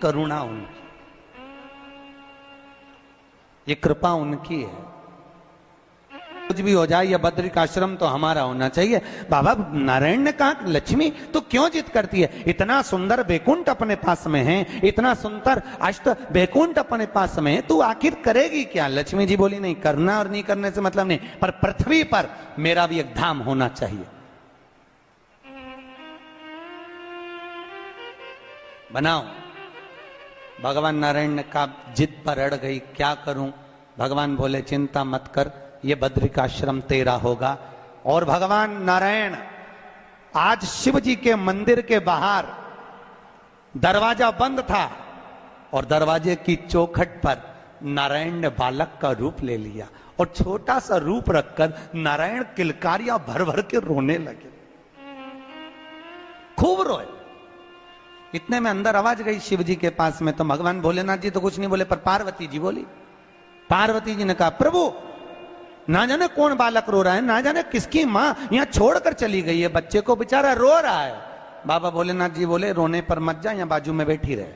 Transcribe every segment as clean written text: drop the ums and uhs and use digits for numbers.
करुणा उनकी, ये कृपा उनकी है। कुछ भी हो जाए, यह बद्रिक आश्रम तो हमारा होना चाहिए। बाबा नारायण ने कहा, लक्ष्मी तू क्यों जिद करती है? इतना सुंदर बैकुंठ अपने पास में है, इतना सुंदर अष्ट बैकुंठ अपने पास में है, तू आखिर करेगी क्या? लक्ष्मी जी बोली, नहीं, करना और नहीं करने से मतलब नहीं, पर पृथ्वी पर मेरा भी एक धाम होना चाहिए। बनाओ। भगवान नारायण ने कहा, जिद पर अड़ गई, क्या करूं? भगवान बोले, चिंता मत कर, ये बद्रिक आश्रम तेरा होगा। और भगवान नारायण आज शिव जी के मंदिर के बाहर दरवाजा बंद था और दरवाजे की चौखट पर नारायण ने बालक का रूप ले लिया और छोटा सा रूप रखकर नारायण किलकारियां भर भर के रोने लगे, खूब रोए। इतने में अंदर आवाज गई शिव जी के पास में, तो भगवान भोलेनाथ जी तो कुछ नहीं बोले, पर पार्वती जी बोली। पार्वती जी ने कहा, प्रभु ना जाने कौन बालक रो रहा है, ना जाने किसकी मां यहां छोड़कर चली गई है, बच्चे को बेचारा रो रहा है। बाबा भोलेनाथ जी बोले, रोने पर मत जा, यहां बाजू में बैठी रहे।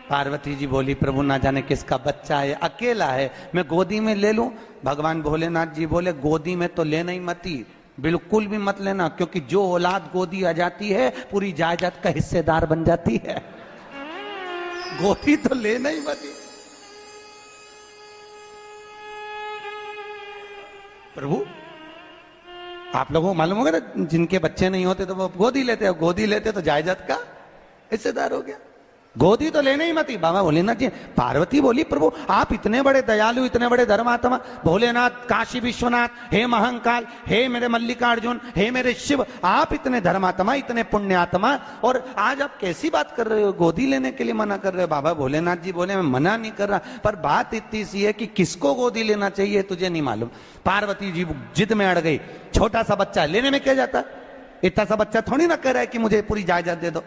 पार्वती जी बोली, प्रभु ना जाने किसका बच्चा है, अकेला है, मैं गोदी में ले लूं? भगवान भोलेनाथ जी बोले, गोदी में तो लेना ही मत, बिल्कुल भी मत लेना, क्योंकि जो औलाद गोदी आ जाती है पूरी जायदाद का हिस्सेदार बन जाती है। गोदी तो लेना ही मत। प्रभु आप लोगों को मालूम होगा ना, जिनके बच्चे नहीं होते तो वो गोदी लेते हैं, गोदी लेते तो जायदाद का हिस्सेदार हो गया। गोदी तो लेने ही मत। बाबा भोलेनाथ जी, पार्वती बोली, प्रभु आप इतने बड़े दयालु, इतने बड़े धर्मात्मा, भोलेनाथ, काशी विश्वनाथ, हे महाकाल, हे मेरे मल्लिकार्जुन, हे मेरे शिव, आप इतने धर्मात्मा, इतने पुण्यात्मा, और आज आप कैसी बात कर रहे हो, गोदी लेने के लिए मना कर रहे हो? बाबा भोलेनाथ जी बोले, मैं मना नहीं कर रहा, पर बात इतनी सी है कि किसको गोदी लेना चाहिए तुझे नहीं मालूम। पार्वती जी जिद में अड़ गई, छोटा सा बच्चा लेने में क्या जाता, इतना सा बच्चा थोड़ी ना कह रहा है कि मुझे पूरी जायदाद दे दो।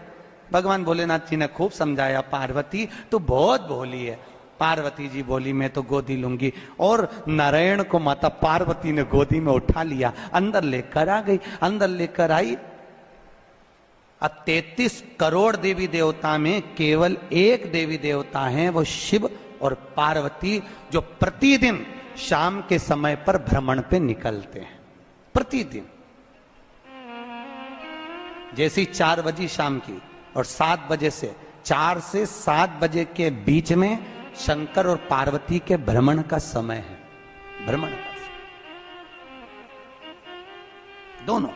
भगवान भोलेनाथ जी ने खूब समझाया, पार्वती तो बहुत भोली है। पार्वती जी बोली, मैं तो गोदी लूंगी, और नारायण को माता पार्वती ने गोदी में उठा लिया, अंदर लेकर आ गई। अंदर लेकर आई, अब 33 करोड़ देवी देवता में केवल एक देवी देवता है, वो शिव और पार्वती, जो प्रतिदिन शाम के समय पर भ्रमण पे निकलते हैं। प्रतिदिन जैसी 4 बजे शाम की और 7 बजे से 4 से 7 बजे के बीच में शंकर और पार्वती के भ्रमण का समय है। भ्रमण का समय दोनों।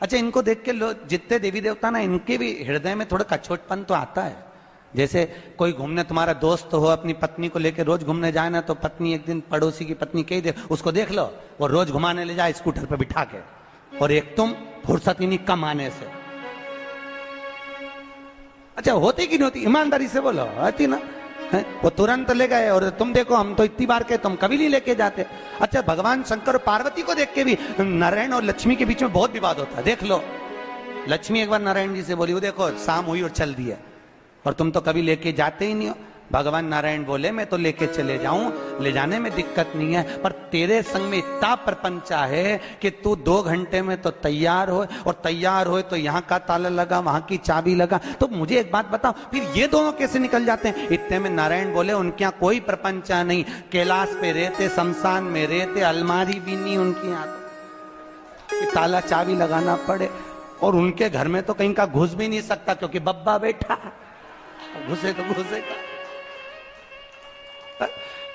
अच्छा, इनको देख के लोग, जितने देवी देवता ना, इनके भी हृदय में थोड़ा कछोटपन तो आता है। जैसे कोई घूमने, तुम्हारा दोस्त हो, अपनी पत्नी को लेकर रोज घूमने जाए ना, तो पत्नी एक दिन पड़ोसी की पत्नी कही दे, उसको देख लो, वो रोज घुमाने ले जाए स्कूटर पे बिठा के, और एक तुम फुर्सत ही नहीं कमाने से। अच्छा, होती कि नहीं होती? ईमानदारी से बोलो, आती ना है? वो तुरंत ले गए, और तुम देखो, हम तो इतनी बार के, तुम कभी नहीं लेके जाते। अच्छा, भगवान शंकर और पार्वती को देख के भी नारायण और लक्ष्मी के बीच में बहुत विवाद होता है। देख लो, लक्ष्मी एक बार नारायण जी से बोली, वो देखो शाम हुई और चल दी है, और तुम तो कभी लेके जाते ही नहीं हो। भगवान नारायण बोले, मैं तो लेके चले जाऊं, ले जाने में दिक्कत नहीं है, पर तेरे संग में इतना प्रपंचा है कि तू 2 घंटे में तो तैयार हो, और तैयार हो तो यहाँ का ताला लगा, वहां की चाबी लगा, तो मुझे एक बात बताओ, फिर ये दोनों कैसे निकल जाते हैं? इतने में नारायण बोले, उनके यहाँ कोई प्रपंचा नहीं, कैलाश पे रहते, शमशान में रहते, अलमारी भी नहीं उनकी यहाँ, कि ताला चाबी लगाना पड़े, और उनके घर में तो कहीं का घुस भी नहीं सकता, क्योंकि बब्बा बैठा, घुसेगा।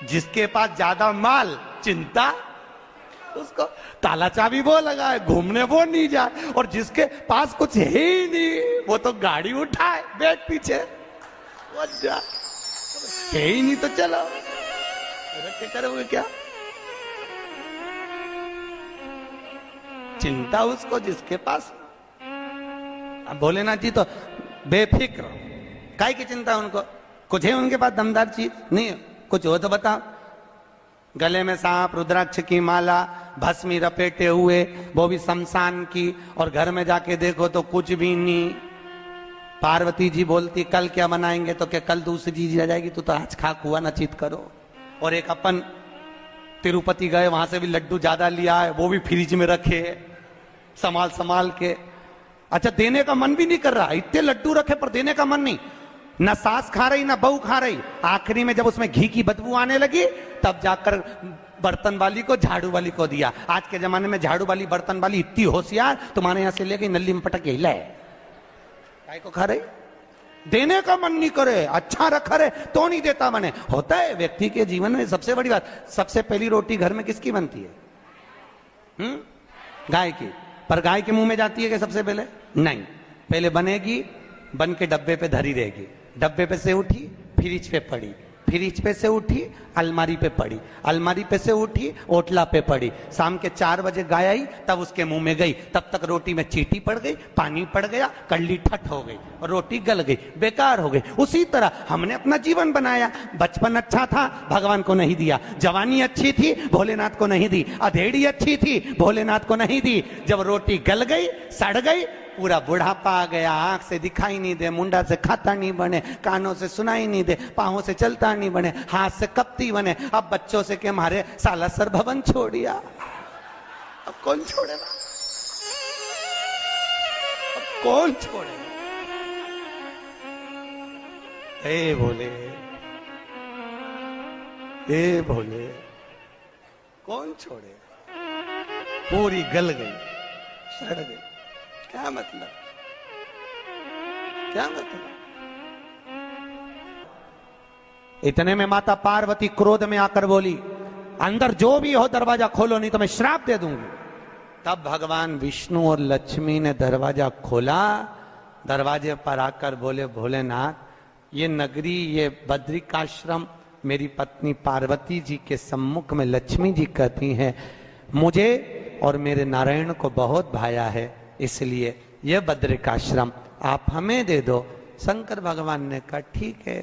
जिसके पास ज्यादा माल, चिंता उसको, ताला चाबी वो लगाए, घूमने वो नहीं जाए, और जिसके पास कुछ है ही नहीं, वो तो गाड़ी उठाए, बैठ पीछे, वो जा, है ही नहीं तो चलो, रखे करोगे क्या? चिंता उसको जिसके पास। अब भोलेनाथ जी तो बेफिक्र, काय की चिंता उनको? कुछ है उनके पास दमदार चीज? नहीं, कुछ हो तो बताओ। गले में सांप, रुद्राक्ष की माला, भस्मी रपेटे हुए, वो भी शमशान की, और घर में जाके देखो तो कुछ भी नहीं। पार्वती जी बोलती, कल क्या बनाएंगे? तो क्या कल दूसरी चीज आ जाएगी? तू तो आज खाक हुआ ना, चित करो। और एक अपन तिरुपति गए, वहां से भी लड्डू ज्यादा लिया है, वो भी फ्रिज में रखे, संभाल के। अच्छा देने का मन भी नहीं कर रहा, इतने लड्डू रखे पर देने का मन नहीं, न सास खा रही न बहू खा रही। आखिरी में जब उसमें घी की बदबू आने लगी तब जाकर बर्तन वाली को, झाड़ू वाली को दिया। आज के जमाने में झाड़ू वाली बर्तन वाली इतनी होशियार, तुम्हारे यहां से ले गई नली में पटक के हिला है, काय को खा रही, देने का मन नहीं करे, अच्छा रखा रहे तो नहीं देता मने। होता है व्यक्ति के जीवन में। सबसे बड़ी बात, सबसे पहली रोटी घर में किसकी बनती है? गाय की। पर गाय के मुंह में जाती है कि सबसे पहले? नहीं, पहले बनेगी, बन के डब्बे पे धरी रहेगी, डब्बे पे से उठी फ्रिज पे पड़ी, फ्रिज पे से उठी अलमारी पे पड़ी, अलमारी पे से उठी ओटला पे पड़ी। शाम के 4 बजे गाय आई तब उसके मुंह में गई, तब तक रोटी में चींटी पड़ गई, पानी पड़ गया, कल्ली ठट हो गई और रोटी गल गई, बेकार हो गई। उसी तरह हमने अपना जीवन बनाया, बचपन अच्छा था भगवान को नहीं दिया, जवानी अच्छी थी भोलेनाथ को नहीं दी, अधेड़ी अच्छी थी भोलेनाथ को नहीं दी। जब रोटी गल गई, सड़ गई, पूरा बुढ़ापा आ गया, आंख से दिखाई नहीं दे, मुंडा से खाता नहीं बने, कानों से सुनाई नहीं दे, पांवों से चलता नहीं बने, हाथ से कपती बने। अब बच्चों से के मारे सालासर भवन छोड़ दिया, अब कौन छोड़ेगा? अब कौन छोड़ेगा? हे भोले, हे भोले, कौन छोड़ेगा? पूरी गल गई, सड़ गई, क्या मतलब, क्या मतलब? इतने में माता पार्वती क्रोध में आकर बोली, अंदर जो भी हो दरवाजा खोलो नहीं तो मैं श्राप दे दूंगी। तब भगवान विष्णु और लक्ष्मी ने दरवाजा खोला, दरवाजे पर आकर बोले, भोलेनाथ, ये नगरी, ये बद्रिकाश्रम मेरी पत्नी पार्वती जी के सम्मुख में लक्ष्मी जी कहती हैं, मुझे और मेरे नारायण को बहुत भाया है, इसलिए यह बद्रिकाश्रम आप हमें दे दो। शंकर भगवान ने कहा ठीक है।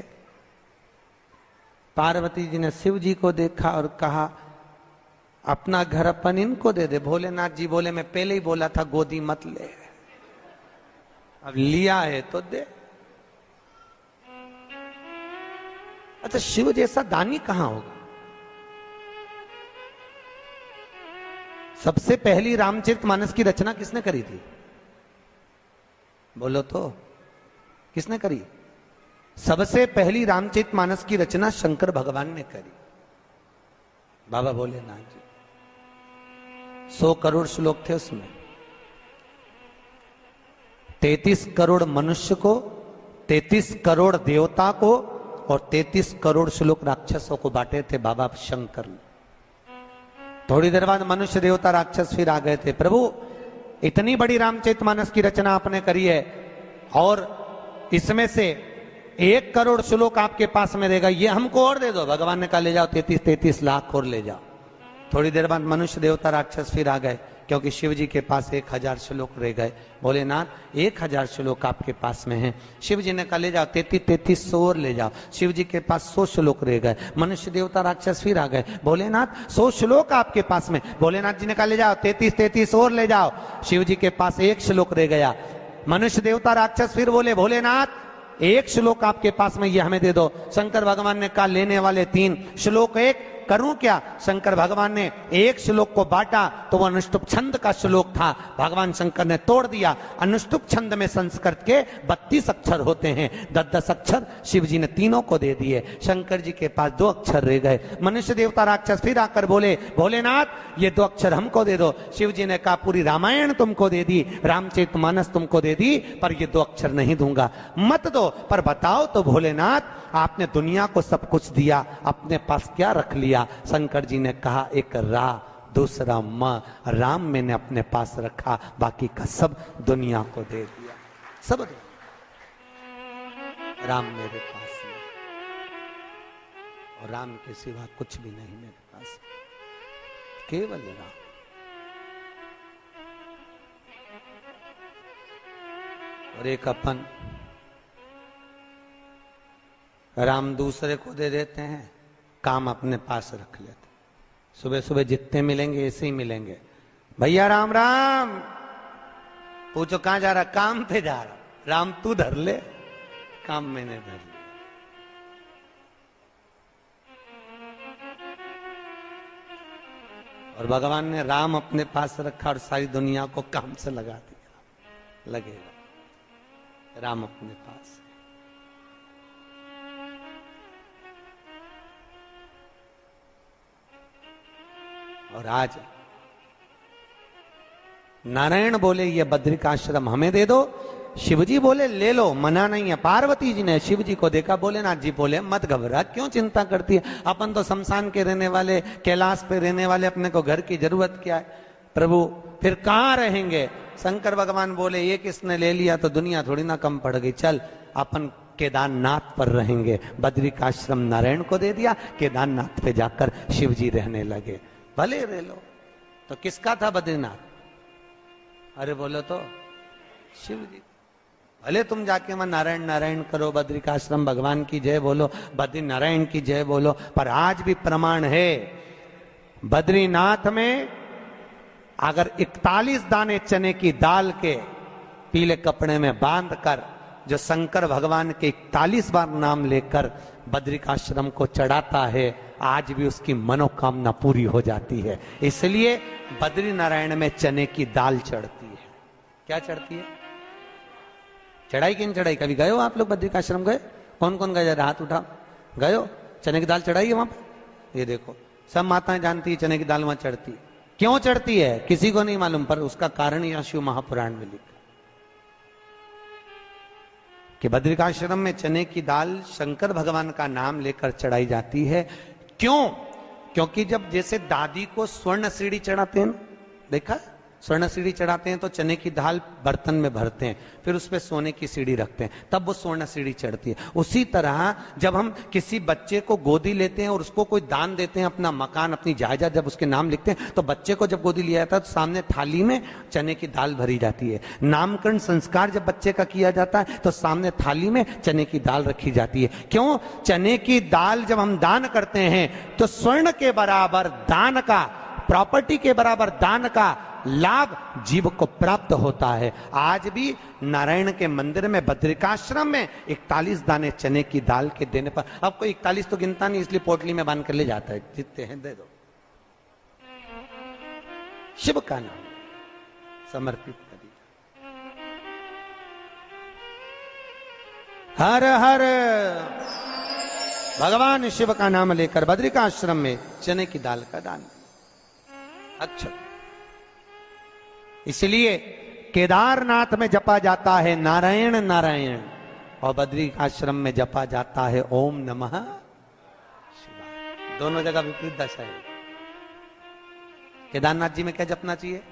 पार्वती जी ने शिव जी को देखा और कहा, अपना घर अपन इनको दे दे। भोलेनाथ जी बोले, मैं पहले ही बोला था गोदी मत ले, अब लिया है तो दे। अच्छा, शिव जैसा दानी कहां होगा? सबसे पहली रामचरितमानस की रचना किसने करी थी? बोलो तो, किसने करी? सबसे पहली रामचरितमानस की रचना शंकर भगवान ने करी, बाबा भोलेनाथ जी। 100 करोड़ श्लोक थे उसमें, 33 करोड़ मनुष्य को, 33 करोड़ देवता को और 33 करोड़ श्लोक राक्षसों को बांटे थे बाबा शंकर ने। थोड़ी देर बाद मनुष्य देवता राक्षस फिर आ गए थे, प्रभु इतनी बड़ी रामचरितमानस की रचना आपने करी है और इसमें से 1 करोड़ श्लोक आपके पास में रहेगा, ये हमको और दे दो। भगवान ने कहा ले जाओ 33 लाख और ले जाओ। थोड़ी देर बाद मनुष्य देवता राक्षस फिर आ गए, क्योंकि शिव जी के पास 1000 श्लोक रह गए। भोलेनाथ 1000 श्लोक आपके पास में हैं। शिव जी ने कहा ले जाओ 33 और ले जाओ। शिव जी के पास 100 श्लोक रह गए। मनुष्य देवता राक्षस फिर आ गए, भोलेनाथ 100 श्लोक आपके पास में। भोलेनाथ जी ने कहा ले जाओ 33 और ले जाओ। शिव जी के पास 1 श्लोक रह गया। मनुष्य देवता राक्षस फिर बोले, भोलेनाथ 1 श्लोक आपके पास में, ये हमें दे दो। शंकर भगवान ने कहा लेने वाले 3 श्लोक 1 करूं क्या? शंकर भगवान ने 1 श्लोक को बांटा तो वह अनुष्टुप छंद का श्लोक था, भगवान शंकर ने तोड़ दिया। अनुष्टुप छंद में संस्कृत के 32 अक्षर होते हैं, 10-10 अक्षर शिव जी ने तीनों को दे दिए। शंकर जी के पास 2 अक्षर रह गए। मनुष्य देवता राक्षस फिर आकर बोले, भोलेनाथ ये 2 अक्षर हमको दे दो। शिव जी ने कहा पूरी रामायण तुमको दे दी, रामचरितमानस तुमको दे दी, पर ये 2 अक्षर नहीं दूंगा। मत दो, पर बताओ तो भोलेनाथ, आपने दुनिया को सब कुछ दिया, अपने पास क्या रख लिया? शंकर जी ने कहा एक रा, दूसरा म, राम मैंने अपने पास रखा, बाकी का सब दुनिया को दे दिया। सब राम मेरे पास में, और राम के सिवा कुछ भी नहीं मेरे पास, केवल राम। और एक अपन राम दूसरे को दे देते हैं, काम अपने पास रख लेते। सुबह सुबह जितने मिलेंगे ऐसे ही मिलेंगे, भैया राम राम, पूछो कहां जा रहा? काम पे जा रहा। राम तू धर ले, काम मैंने धर लिया। और भगवान ने राम अपने पास रखा और सारी दुनिया को काम से लगा दिया। लगेगा। राम अपने पास है। और आज नारायण बोले ये बद्रिकाश्रम हमें दे दो, शिवजी बोले ले लो, मना नहीं है। पार्वती जी ने शिवजी को देखा, भोलेनाथ जी बोले मत घबरा, क्यों चिंता करती है, अपन तो शमशान के रहने वाले, कैलाश पे रहने वाले, अपने को घर की जरूरत क्या है। प्रभु फिर कहां रहेंगे? शंकर भगवान बोले ये किसने ले लिया तो दुनिया थोड़ी ना कम पड़ गई, चल अपन केदारनाथ पर रहेंगे। बद्रिकाश्रम नारायण को दे दिया, केदारनाथ पे जाकर शिवजी रहने लगे। भले रह लो। तो किसका था बद्रीनाथ? अरे बोलो तो शिव जी। भले तुम जाके वहां नारायण नारायण करो, बद्रिकाश्रम भगवान की जय बोलो, बद्री नारायण की जय बोलो, पर आज भी प्रमाण है बद्रीनाथ में अगर 41 दाने चने की दाल के पीले कपड़े में बांधकर जो शंकर भगवान के 41 बार नाम लेकर बद्रिकाश्रम को चढ़ाता है, आज भी उसकी मनोकामना पूरी हो जाती है। इसलिए बद्री नारायण में चने की दाल चढ़ती है। क्या चढ़ती है? चढ़ाई कि नहीं चढ़ाई? कभी गए हो आप लोग बद्रिकाश्रम? गए? कौन कौन गए? जरा हाथ उठाओ। गए हो? चने की दाल चढ़ाई है वहां पर? ये देखो सब माताएं जानती है चने की दाल वहां चढ़ती है। क्यों चढ़ती है किसी को नहीं मालूम, पर उसका कारण यह शिव महापुराण में लिखा कि बद्रिकाश्रम में चने की दाल शंकर भगवान का नाम लेकर चढ़ाई जाती है। क्यों? क्योंकि जब जैसे दादी को स्वर्ण सीढ़ी चढ़ाते हैं, देखा स्वर्ण सीढ़ी चढ़ाते हैं तो चने की दाल बर्तन में भरते हैं, फिर उस पर सोने की सीढ़ी रखते हैं, तब वो स्वर्ण सीढ़ी चढ़ती है। उसी तरह जब हम किसी बच्चे को गोदी लेते हैं और उसको कोई दान देते हैं, अपना मकान अपनी जायदाद जब उसके नाम लिखते हैं, तो बच्चे को जब गोदी लिया जाता है तो सामने थाली में चने की दाल भरी जाती है। नामकरण संस्कार जब बच्चे का किया जाता है तो सामने थाली में चने की दाल रखी जाती है। क्यों? चने की दाल जब हम दान करते हैं तो स्वर्ण के बराबर दान का, प्रॉपर्टी के बराबर दान का लाभ जीव को प्राप्त होता है। आज भी नारायण के मंदिर में बद्रिकाश्रम में 41 दाने चने की दाल के देने पर, अब कोई 41 तो गिनता नहीं इसलिए पोटली में बांध कर ले जाता है, जितने हैं दे दो। शिव का नाम समर्पित कर दिया। हर हर भगवान शिव का नाम लेकर बद्रिकाश्रम में चने की दाल का दान। अच्छा, इसलिए केदारनाथ में जपा जाता है नारायण नारायण और बद्रिकाश्रम में जपा जाता है ओम नमः शिवाय। दोनों जगह विपरीत दशा है। केदारनाथ जी में क्या जपना चाहिए?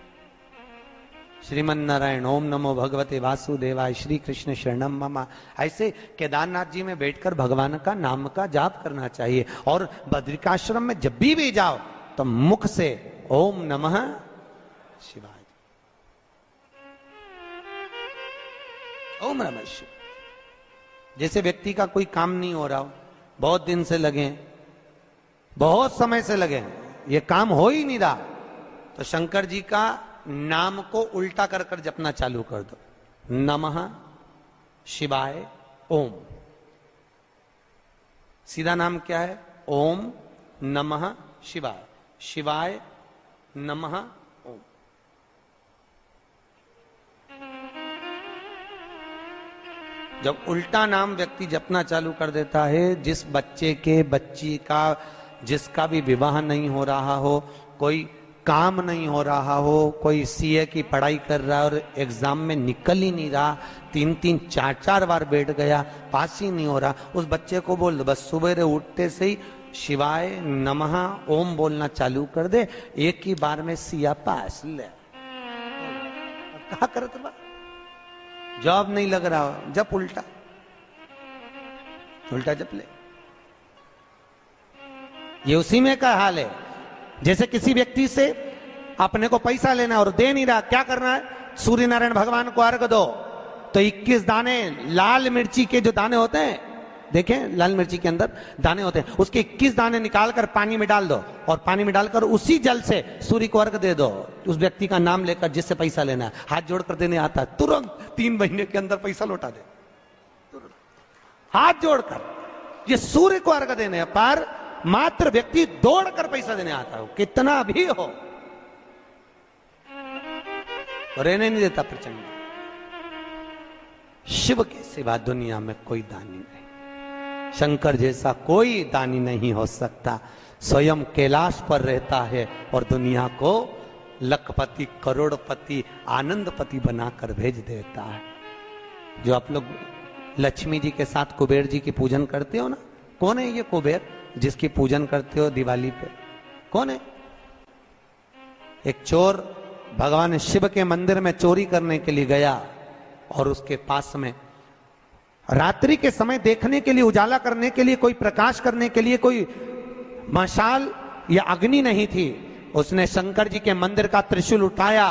श्रीमन नारायण, ओम नमो भगवते वासुदेवाय, श्री कृष्ण शरणम मम। ऐसे केदारनाथ जी में बैठकर भगवान का नाम का जाप करना चाहिए। और बद्रिकाश्रम में जब भी जाओ तो मुख से ओम नमः शिवाय, ओम नमः शिवाय। जैसे व्यक्ति का कोई काम नहीं हो रहा हो, बहुत दिन से लगे, बहुत समय से लगे, ये काम हो ही नहीं रहा, तो शंकर जी का नाम को उल्टा कर कर जपना चालू कर दो। नमः शिवाय ओम। सीधा नाम क्या है? ओम नमः शिवाय। शिवाय नमः ओम। जब उल्टा नाम व्यक्ति जपना चालू कर देता है, जिस बच्चे के, बच्ची का, जिसका भी विवाह नहीं हो रहा हो, कोई काम नहीं हो रहा हो, कोई सीए की पढ़ाई कर रहा है और एग्जाम में निकल ही नहीं रहा, 3-3 4-4 बार बैठ गया, पास ही नहीं हो रहा, उस बच्चे को बोल दो बस सुबह उठते से ही शिवाय नमः ओम बोलना चालू कर दे, एक ही बार में सिया पास ले। कहा करत बा, जॉब नहीं लग रहा, जब उल्टा उल्टा जप ले। ये उसी में का हाल है। जैसे किसी व्यक्ति से अपने को पैसा लेना और दे नहीं रहा, क्या करना है? सूर्य नारायण भगवान को अर्घ दो। तो 21 दाने लाल मिर्ची के जो दाने होते हैं, देखें लाल मिर्ची के अंदर दाने होते हैं, उसके 21 दाने निकालकर पानी में डाल दो और पानी में डालकर उसी जल से सूर्य को अर्घ दे दो। उस व्यक्ति का नाम लेकर जिससे पैसा लेना है, हाथ जोड़कर देने आता है, तुरंत 3 महीने के अंदर पैसा लौटा दे, हाथ जोड़कर। ये सूर्य को अर्घ देने पर मात्र व्यक्ति दौड़कर पैसा देने आता हो, कितना भी हो, रहने नहीं देता प्रचंड। शिव के सिवा दुनिया में कोई दानी नहीं, शंकर जैसा कोई दानी नहीं हो सकता। स्वयं कैलाश पर रहता है और दुनिया को लखपति करोड़पति आनंदपति बनाकर भेज देता है। जो आप लोग लक्ष्मी जी के साथ कुबेर जी की पूजन करते हो ना, कौन है ये कुबेर जिसकी पूजन करते हो दिवाली पे? कौन है? एक चोर भगवान शिव के मंदिर में चोरी करने के लिए गया और उसके पास में रात्रि के समय देखने के लिए, उजाला करने के लिए, कोई प्रकाश करने के लिए कोई मशाल या अग्नि नहीं थी। उसने शंकर जी के मंदिर का त्रिशूल उठाया,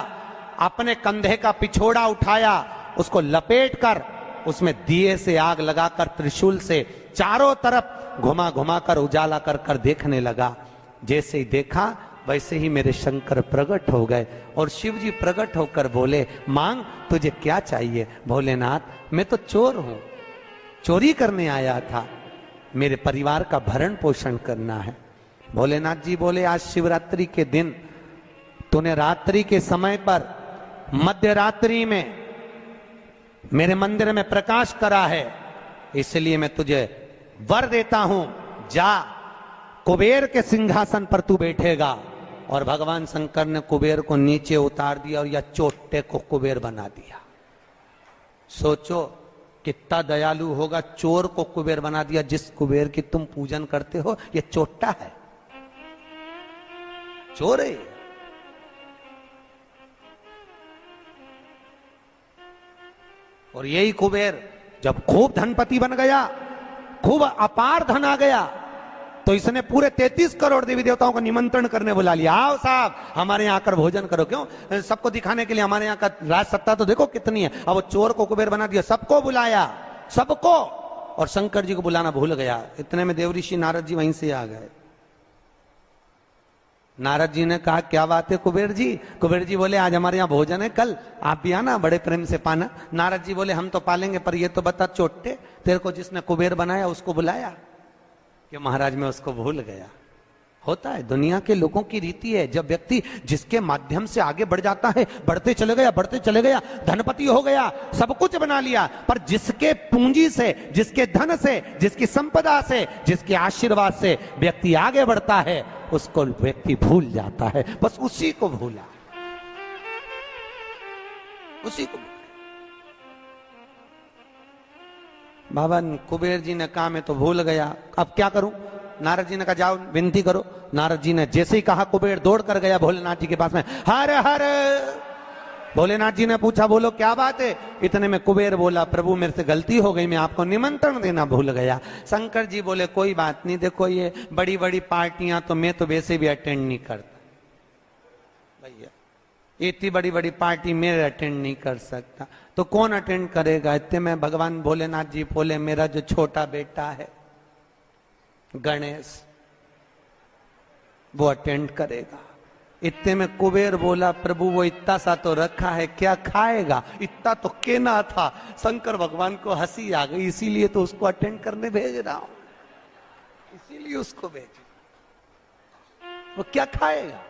अपने कंधे का पिछोड़ा उठाया, उसको लपेट कर उसमें दिए से आग लगाकर त्रिशूल से चारों तरफ घुमा घुमा कर उजाला कर कर देखने लगा। जैसे ही देखा वैसे ही मेरे शंकर प्रकट हो गए और शिव जी प्रकट होकर बोले, मांग तुझे क्या चाहिए? भोलेनाथ मैं तो चोर हूं, चोरी करने आया था, मेरे परिवार का भरण पोषण करना है। भोलेनाथ जी बोले, आज शिवरात्रि के दिन तूने रात्रि के समय पर मध्य रात्रि में मेरे मंदिर में प्रकाश करा है, इसलिए मैं तुझे वर देता हूं, जा कुबेर के सिंहासन पर तू बैठेगा। और भगवान शंकर ने कुबेर को नीचे उतार दिया और या चोटे को कुबेर बना दिया। सोचो कितना दयालु होगा, चोर को कुबेर बना दिया। जिस कुबेर की तुम पूजन करते हो ये चोट्टा है, चोर है। और यही कुबेर जब खूब धनपति बन गया, खूब अपार धन आ गया, तो इसने पूरे 33 करोड़ देवी देवताओं को निमंत्रण करने बुला लिया। आओ साहब हमारे यहाँ आकर भोजन करो। क्यों? सबको दिखाने के लिए हमारे यहाँ का राज सत्ता तो देखो कितनी है। अब वो चोर को कुबेर बना दिया, सबको बुलाया, सबको। और शंकर जी को बुलाना भूल गया। इतने में देवऋषि नारद जी वहीं से आ गए। नारद जी ने कहा, क्या बात है कुबेर जी? कुबेर जी बोले, आज हमारे यहाँ भोजन है, कल आप भी आना, बड़े प्रेम से पाना। नारद जी बोले, हम तो पालेंगे, पर ये तो बता चोटे, तेरे को जिसने कुबेर बनाया उसको बुलाया? कि महाराज मैं उसको भूल गया। होता है, दुनिया के लोगों की रीति है। जब व्यक्ति जिसके माध्यम से आगे बढ़ जाता है, बढ़ते चले गया, धनपति हो गया, सब कुछ बना लिया, पर जिसके पूंजी से, जिसके धन से, जिसकी संपदा से, जिसके आशीर्वाद से व्यक्ति आगे बढ़ता है, उसको व्यक्ति भूल जाता है। बस उसी को भूला, उसी को। बाबा कुबेर जी ने कहा मैं तो भूल गया, अब क्या करूं? नारद जी ने कहा जाओ विनती करो। नारद जी ने जैसे ही कहा कुबेर दौड़ कर गया भोलेनाथ जी के पास में, हर हर। भोलेनाथ जी ने पूछा, बोलो क्या बात है? इतने में कुबेर बोला, प्रभु मेरे से गलती हो गई, मैं आपको निमंत्रण देना भूल गया। शंकर जी बोले, कोई बात नहीं, देखो ये बड़ी बड़ी पार्टियां तो मैं तो वैसे भी अटेंड नहीं करता भैया, इतनी बड़ी बड़ी पार्टी मैं अटेंड नहीं कर सकता, तो कौन अटेंड करेगा? इतने में भगवान भोलेनाथ जी बोले, मेरा जो छोटा बेटा है गणेश, वो अटेंड करेगा। इतने में कुबेर बोला, प्रभु वो इतना सा तो रखा है, क्या खाएगा? इतना तो केना था। शंकर भगवान को हंसी आ गई, इसीलिए तो उसको अटेंड करने भेज रहा हूं, इसीलिए उसको भेज। वो क्या खाएगा?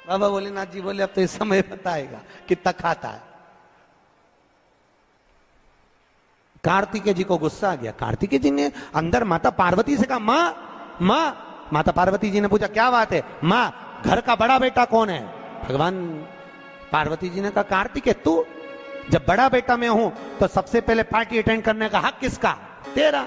बाबा भोलेनाथ जी बोले, अब तो इस समय बताएगा कितना खाता है। कार्तिकेय जी को गुस्सा आ गया। कार्तिकेय जी ने अंदर माता पार्वती से कहा, माँ। माता पार्वती जी ने पूछा, क्या बात है? माँ घर का बड़ा बेटा कौन है? भगवान पार्वती जी ने कहा, कार्तिकेय तू। जब बड़ा बेटा मैं हूं तो सबसे पहले पार्टी अटेंड करने का हक किसका? तेरा।